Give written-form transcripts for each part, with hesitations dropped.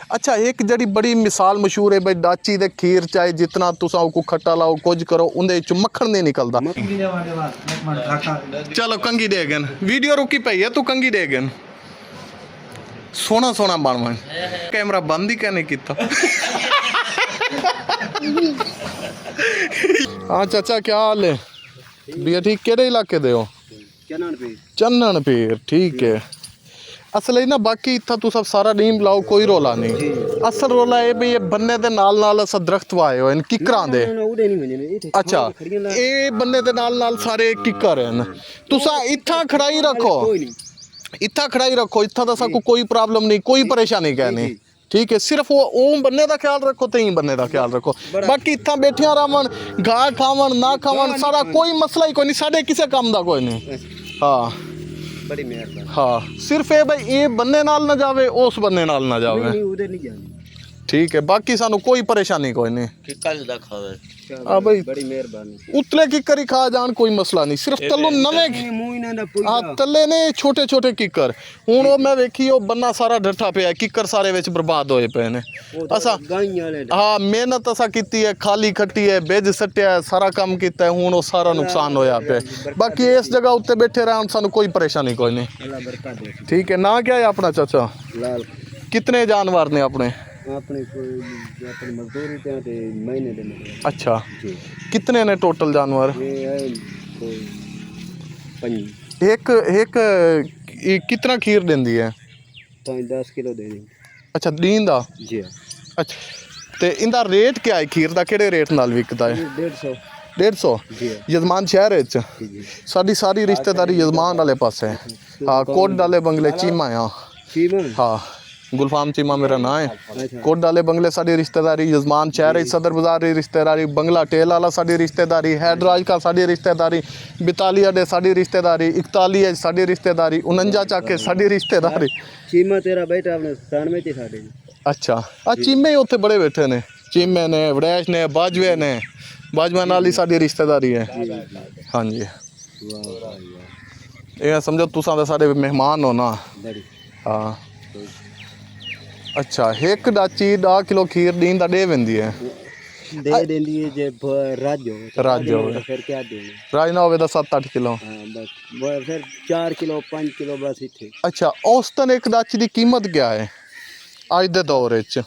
अच्छा एक जड़ी बड़ी मिसाल मशहूर है भाई डाची दे खीर चाहे जितना तुसा को खट्टा लाओ कुछ करो उंदे विच मक्खन नहीं निकलदा। चलो कंगी देगन वीडियो रुकी पई है तू कंगी देगन सोना सोना बन बन कैमरा बंद ही कहने किता। हाँ चाचा क्या हाल है भैया ठीक केड़े इलाके दे हो? चन्नन पीर ठीक है। असल ना बाकी इतना तू सब सारा नीम लाओ कोई रोला नहीं। असल रोला है भी ये बन्ने दे नाल नाल असा दरख्त वाए हो किकरां दे। अच्छा ये बन्ने दे नाल सारे किकर हैं तुसा इत्था खड़ाई रखो इत्था खड़ाई रखो इत्था दा सा कोई प्रॉब्लम नहीं कोई परेशानी कहनी ठीक है। सिर्फ वो बन्ने का ख्याल रखो तो बन्ने का ख्याल रखो बाकी इतना बैठिया रहन घाह खावन ना खावन सारा कोई मसला ही कोई नहीं साढ़े किसी काम का कोई नहीं। हाँ बड़ी मेहरबानी। हाँ सिर्फ ये भाई ये बन्ने नाल ना जावे उस बन्ने नाल ना जावे ठीक है बाकी सानू कोई परेशानी कोई नहीं। हाँ भाई बड़ी मेहरबानी उतले किकर ही खा जान कोई मसला नहीं सिर्फ तलो नवे हाँ तले ने छोटे छोटे किकर हूँ वो मैं वेखी वो बन्ना सारा डठा पे किकर सारे विच बर्बाद होए पे ने असा हाँ मेहनत असा कीती है खाली खट्टी है बेज सट्टिया है सारा काम किया है हूँ वो सारा नुकसान होया पे बाकी इस जगह उत्ते बैठे रहन सानू कोई परेशानी कोई नहीं ठीक है। ना क्या है अपना चाचा कितने जानवर ने अपने मजदूरी ते महीने दे अच्छा कितने ने टोटल जानवर? एक कितना खीर देंदी है? 10 किलो दे दी। अच्छा दींदा जी अच्छा ते इंदा रेट क्या है खीर दा केड़े रेट नाल विकदा है? 150 यजमान शहर विच साडी सारी रिश्तेदारी यजमान वाले पासे है। हाँ कोट डाले बंगले चीमा हाँ गुलफाम चीमा मेरा नाम है। कोट डाले बंगले साड़ी रिश्तेदारी यजमान शहर सदर बाजार रिश्तेदारी बंगला टेल वाला साड़ी रिश्तेदारी हैदराज का साड़ी रिश्तेदारी बितालिया डे साड़ी रिश्तेदारी 41 साड़ी रिश्तेदारी 49 चाके साड़ी रिश्तेदारी चीमा तेरा बेटा अपने स्थान में थी साड़ी। अच्छा आ चीमे ही उत्थे बड़े बैठे ने चीमे ने वड़ैश ने बाजवा नाल ही साड़ी रिश्तेदारी है। हाँ जी ये समझो तुसा दे सारे मेहमान हो ना। हाँ अच्छा एक डाची 10 किलो खीर दीन दा दे वेंदी है दे देंदी है जे राज हो फिर क्या देने राज ना होवे दा 7-8 किलो। हां बस फिर 4 किलो 5 किलो बस इथे। अच्छा औसतन एक डाची दी कीमत क्या है आज दे दौर विच?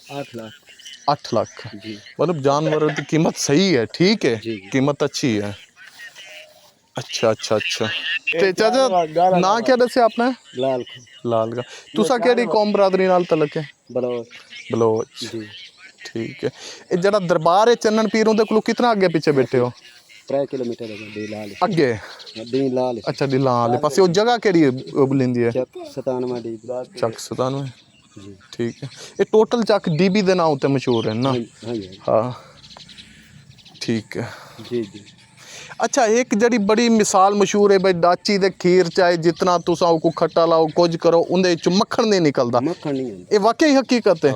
8 लाख जी मतलब जानवर की कीमत सही है ठीक है कीमत अच्छी है। अच्छा अच्छा अच्छा ते चाचा ना क्या दसे आपने? लाल का तुसा केड़ी कौम बरादरी नाल तलक है? बलोच जी ठीक है। ये जड़ा दरबार है चन्नन पीर उनदे कोल कितना आगे पीछे बैठे हो? 3 किलोमीटर आगे दीन लाल अच्छा दिला वाले पासे वो जगह केड़ी बुलंदी है? चक 97 डी चक 97 जी ठीक है। ये टोटल चक डीबी दे नाम ते मशहूर है ना? हाँ ठीक है जी जी। अच्छा एक जड़ी बड़ी मिसाल मशहूर है भाई डाची दे खीर चाहे जितना तुसा को खट्टा लाओ कुछ करो उंदे विच मक्खन नहीं निकलदा। मक्खन नहीं ये वाकई हकीकत है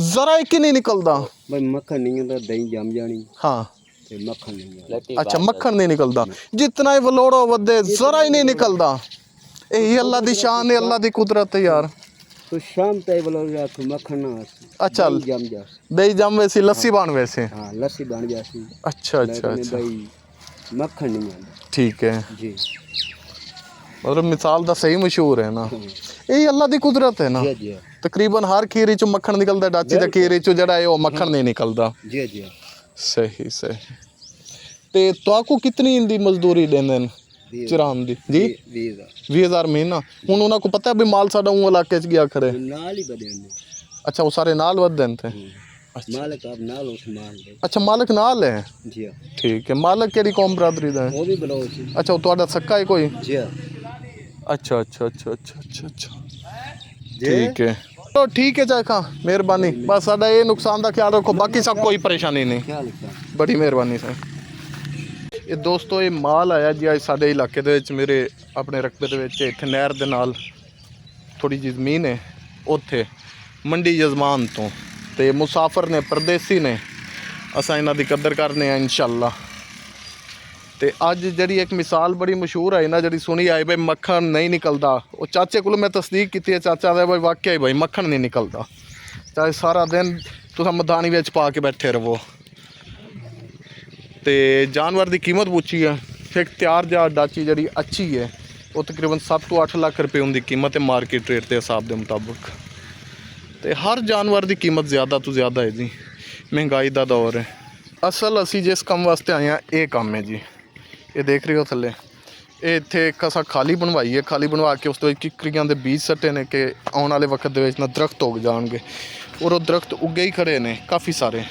जरा एक ही नहीं निकलदा भाई मक्खन नहीं होता दही जम जानी। हाँ मक्खन नहीं अच्छा मक्खन नहीं निकलदा जितना ही वलोड़ो वदे जरा ही नहीं निकलदा। यही अल्लाह दी शान है अल्लाह दी कुदरत है यार। तो शाम तक वलोड़ा तो मक्खन ना अच्छा जम जा दही जम वैसी लस्सी बन वैसे। हाँ लस्सी बन जाती। अच्छा अच्छा अच्छा भाई मक्खन नहीं आता ठीक है जी मतलब मिसाल दा सही मशहूर है ना यही अल्लाह दी कुदरत है ना। जी तकरीबन हर खीर चो मक्खन निकलदा डाची दा खीर चो जड़ा है वो मक्खन नहीं निकलदा। जी जी सही सही ते तुआको कितनी इंदी मजदूरी देंदे न चिराम दी जी 20,000 महीना हुन उन्हां को पता है भी माल साडा उन इलाके च गया खड़े नाल ही बदे ने। अच्छा वो सारे नाल वदन थे मालिक आप नाल उस माल दे। अच्छा मालिक नाल है जी ठीक है। मालिक केड़ी कौम बरादरी दा है? वो भी बलोच। अच्छा वो तुहाडा सक्का है कोई? जी अच्छा अच्छा अच्छा अच्छा अच्छा अच्छा ठीक है तो ठीक है चाचा मेहरबानी बस साडा ये नुकसान का ख्याल रखो बाकी सब कोई परेशानी नहीं बड़ी मेहरबानी सर। ये दोस्तों ये माल आया जी अज साडे इलाके दे विच मेरे अपने रकबे दे विच इत्थे नहर दे नाल थोड़ी जी जमीन है उत्थे मंडी यजमान तो ते मुसाफिर ने परदेसी ने असां इन्हां दी कदर करने हैं इंशाअल्लाह। ते अज जड़ी एक मिसाल बड़ी मशहूर है ना जड़ी सुनी आई भाई मक्खन नहीं निकलदा वो चाचे को मैं तस्दीक की है चाचा दे भाई वाकई भाई मक्खन नहीं निकलदा ਚਾਹੇ ਸਾਰਾ ਦਿਨ ਤੁਸੀਂ ਮਦਾਨੀ ਵਿੱਚ ਪਾ ਕੇ ਬੈਠੇ ਰਹੋ। ਤੇ ਜਾਨਵਰ ਦੀ ਕੀਮਤ ਪੁੱਛੀ ਹੈ, ਇੱਕ ਤਿਆਰ ਜਾ ਡਾਚੀ ਜਿਹੜੀ ਅੱਛੀ ਹੈ ਉਹ ਤਕਰੀਬਨ 7 ਤੋਂ 8 ਲੱਖ ਰੁਪਏ ਦੀ ਕੀਮਤ ਹੈ ਮਾਰਕੀਟ ਰੇਟ ਦੇ ਹਿਸਾਬ ਦੇ ਮੁਤਾਬਕ। ਤੇ ਹਰ ਜਾਨਵਰ ਦੀ ਕੀਮਤ ਜ਼ਿਆਦਾ ਤੋਂ ਜ਼ਿਆਦਾ ਹੈ ਜੀ, ਮਹਿੰਗਾਈ ਦਾ ਦੌਰ ਹੈ। ਅਸਲ ਅਸੀਂ ਜਿਸ ਕੰਮ ਵਾਸਤੇ ਆਏ ਹਾਂ ਇਹ ਕੰਮ ਹੈ ਜੀ, ਇਹ ਦੇਖ ਰਹੇ ਹੋ ਥੱਲੇ, ਇਹ ਇੱਥੇ ਇੱਕ ਅਸਾਂ ਖਾਲੀ ਬਣਵਾਈ ਹੈ। ਖਾਲੀ ਬਣਵਾ ਕੇ ਉਸ ਦੇ ਵਿੱਚ ਕਿੱਕਰੀਆਂ ਦੇ ਬੀਜ ਸੱਟੇ ਨੇ ਕਿ ਆਉਣ ਵਾਲੇ ਵਕਤ ਦੇ ਵਿੱਚ ਨਾ ਦਰਖਤ ਉੱਗ ਜਾਣਗੇ, ਔਰ ਉਹ ਦਰਖਤ ਉੱਗੇ ਹੀ ਖੜੇ ਨੇ ਕਾਫੀ ਸਾਰੇ,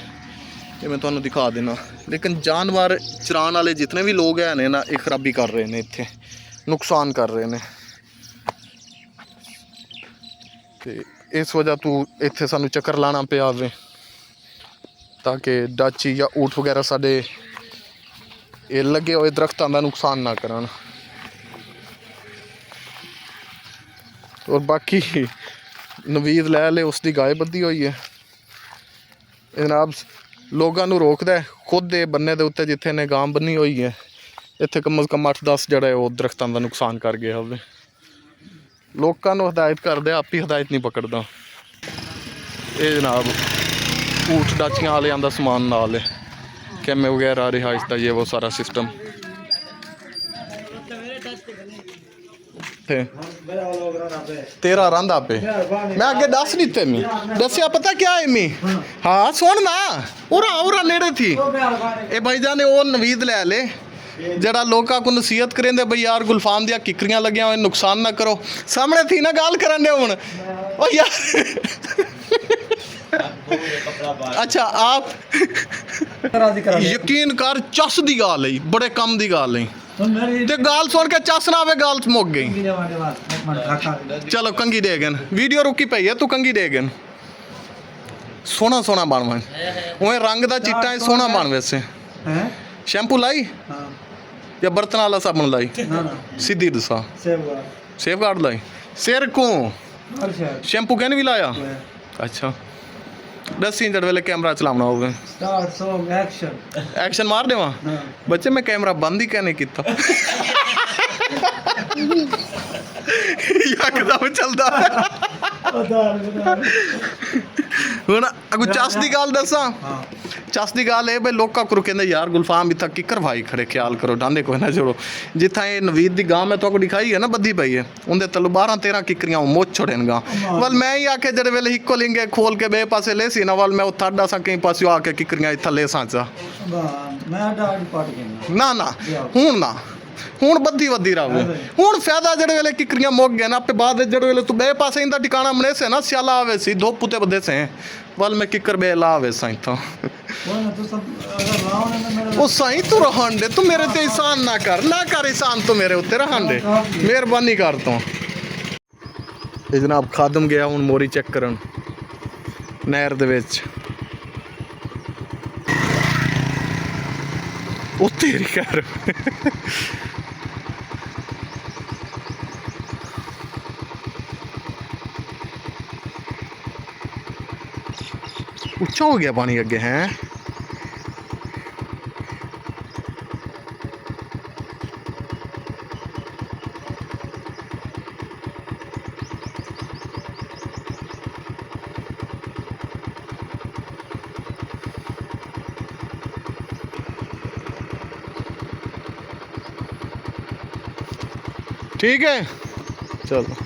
ਇਹ ਮੈਂ ਤੁਹਾਨੂੰ ਦਿਖਾ ਦੇਣਾ। ਲੇਕਿਨ ਜਾਨਵਰ ਚਰਾਉਣ ਵਾਲੇ ਜਿਤਨੇ ਵੀ ਲੋਕ ਹੈ ਨੇ ਨਾ, ਇਹ ਖਰਾਬੀ ਕਰ ਰਹੇ ਨੇ, ਇੱਥੇ ਨੁਕਸਾਨ ਕਰ ਰਹੇ ਨੇ। ਤੇ ਇਸ ਵਜ੍ਹਾ ਤੋਂ ਇੱਥੇ ਸਾਨੂੰ ਚੱਕਰ ਲਾਣਾ ਪਿਆ ਵੇ ਤਾਂ ਕਿ ਡਾਚੀ ਜਾਂ ਊਠ ਵਗੈਰਾ ਸਾਡੇ ਇਹ ਲੱਗੇ ਹੋਏ ਦਰਖਤਾਂ ਦਾ ਨੁਕਸਾਨ ਨਾ ਕਰਨ। ਔਰ ਬਾਕੀ ਨਵੀਦ ਲੈ ਲੈ ਉਸ ਦੀ ਗਾਏ ਬੱਧੀ ਹੋਈ ਹੈ। ਇਹ ਜਨਾਬ ਲੋਕਾਂ ਨੂੰ ਰੋਕਦਾ, ਖੁਦ ਦੇ ਬੰਨੇ ਦੇ ਉੱਤੇ ਜਿੱਥੇ ਨੇ ਗਾਂ ਬੰਨੀ ਹੋਈ ਹੈ, ਇੱਥੇ ਕਮ ਸੇ ਕਮ 8-10 ਜਿਹੜਾ ਉਹ ਦਰਖਤਾਂ ਦਾ ਨੁਕਸਾਨ ਕਰ ਗਿਆ ਹੋਵੇ। ਲੋਕਾਂ ਨੂੰ ਹਦਾਇਤ ਕਰਦੇ, ਆਪ ਹੀ ਹਦਾਇਤ ਨਹੀਂ ਪਕੜਦਾ। ਇਹ ਜਨਾਬ ਊਠ ਡਾਚੀਆਂ ਵਾਲਿਆਂ ਦਾ ਸਮਾਨ ਨਾਲ ਹੈ, ਕੈਮੇ ਵਗੈਰਾ, ਰਿਹਾਇਸ਼ ਦਾ ਇਹ ਉਹ ਸਾਰਾ ਸਿਸਟਮ। तेरा रंधा पे मैं आगे दस नहीं ते मी दसिया पता क्या है मी हाँ सुन ना उरा उरा नेड़े थी ए भाईजान ने वो नवीद ले ले जरा लोगों को नसीहत करेंदे भाई यार गुलफाम दिया किकरियां लगियां हुए नुकसान ना करो। सामने थी ना गाल करन दे हुन ओ यार अच्छा आप यकीन कर चस दी गाल है, बड़े कम दी गाल है ते गाल सुन के चस ना आवे गाल मुक गई। चलो कंगी दे गन वीडियो रुकी पई है, तू कंगी दे गन सोना सोना बन वन ओए रंग दा चिट्टा है सोना बन वैसे शैम्पू लाई या बर्तन वाला साबुन लाई सीधी दसा सेफगार्ड लाई सिर को शैम्पू कहने भी लाया अच्छा दस इंच वेले कैमरा चलाना होगा स्टार्ट सॉन्ग एक्शन एक्शन मार देवा बच्चे मैं कैमरा बंद ही कहने किता यकदम चलदा ਹੁਣ ਅਗੂ ਚਸ ਦੀ ਗੱਲ ਦੱਸਾਂ ਚਸ ਦੀ ਗੱਲ ਇਹ ਬਈ ਲੋਕਾਂ ਕੋਲ ਕਹਿੰਦੇ ਯਾਰ ਗੁਲਫਾਮ ਇੱਥਾ ਕਿੱਕਰ ਭਾਈ ਖੜੇ ਖਿਆਲ ਕਰੋ ਡਾਂਡੇ ਕੋਈ ਨਾ ਛੋੜੋ ਜਿੱਥਾ ਇਹ ਨਵੀਦ ਦੀ ਗਾਂ ਮੈਂ ਤੁਹਾਨੂੰ ਦਿਖਾਈ ਹੈ ਨਾ ਬੱਦੀ ਪਈ ਹੈ ਉਹਦੇ ਤਲੂ 12-13 ਕਿੱਕਰੀਆਂ ਮੋਚ ਛੋੜਨ ਗਾਂ ਵੱਲ ਮੈਂ ਹੀ ਆ ਕੇ ਜਿਹੜੇ ਵੇਲੇ ਇੱਕੋ ਲਿੰਗੇ ਖੋਲ ਕੇ ਬੇ ਪਾਸੇ ਲੈ ਸੀ ਨਾ ਵੱਲ ਮੈਂ ਉਹ ਥਾੜਾ ਸਾਂ ਕਈ ਪਾਸੇ ਆ ਕੇ ਕਿੱਕਰੀਆਂ ਇੱਥਾ ਲੈ ਸਾਂ ਚਾ ਮੈਂ ਡਾੜ ਪਟ ਗਿਆ ਨਾ ਨਾ ਹੁਣ ਨਾ ਹੁਣ ਬੱਦੀ ਵੱਦੀ ਰਾਵੇ ਹੁਣ ਫਾਇਦਾ ਜਿਹੜੇ ਵੇਲੇ ਕਿਕਰੀਆਂ ਮੁੱਕ ਗਏ ਨਾ ਆਪੇ ਬਾਅਦ ਜਿਹੜੇ ਵੇਲੇ ਤੂੰ ਬੇ ਪਾਸੇ ਇੰਦਾ ਟਿਕਾਣਾ ਬਣੇ ਸੇ ਨਾ ਸਿਆਲਾ ਆਵੇ ਸੀ ਧੁੱਪ ਉਤੇ ਬਦੇ ਸੇ ਵੱਲ ਮੈਂ ਕਿਕਰ ਬੇ ਲਾਵੇ ਸਾਂ ਇੱਥੋਂ ਉਹ ਸਾਈਂ ਤੂੰ ਰਹਿਣ ਦੇ ਤੂੰ ਮੇਰੇ ਤੇ ਇਹਸਾਨ ਨਾ ਕਰ ਇਹਸਾਨ ਤੂੰ ਮੇਰੇ ਉੱਤੇ ਰਹਿਣ ਦੇ ਮਿਹਰਬਾਨੀ ਕਰ ਤੂੰ। ਇਹ ਜਨਾਬ ਖਾਦਮ ਗਿਆ ਹੁਣ ਮੋਰੀ ਚੈੱਕ ਕਰਨ ਨਹਿਰ ਦੇ ਵਿੱਚ ਉਹ ਤੇਰੀ ਕਰ ਉੱਚਾ ਹੋ ਗਿਆ ਪਾਣੀ ਅੱਗੇ ਹੈ ठीक है चलो।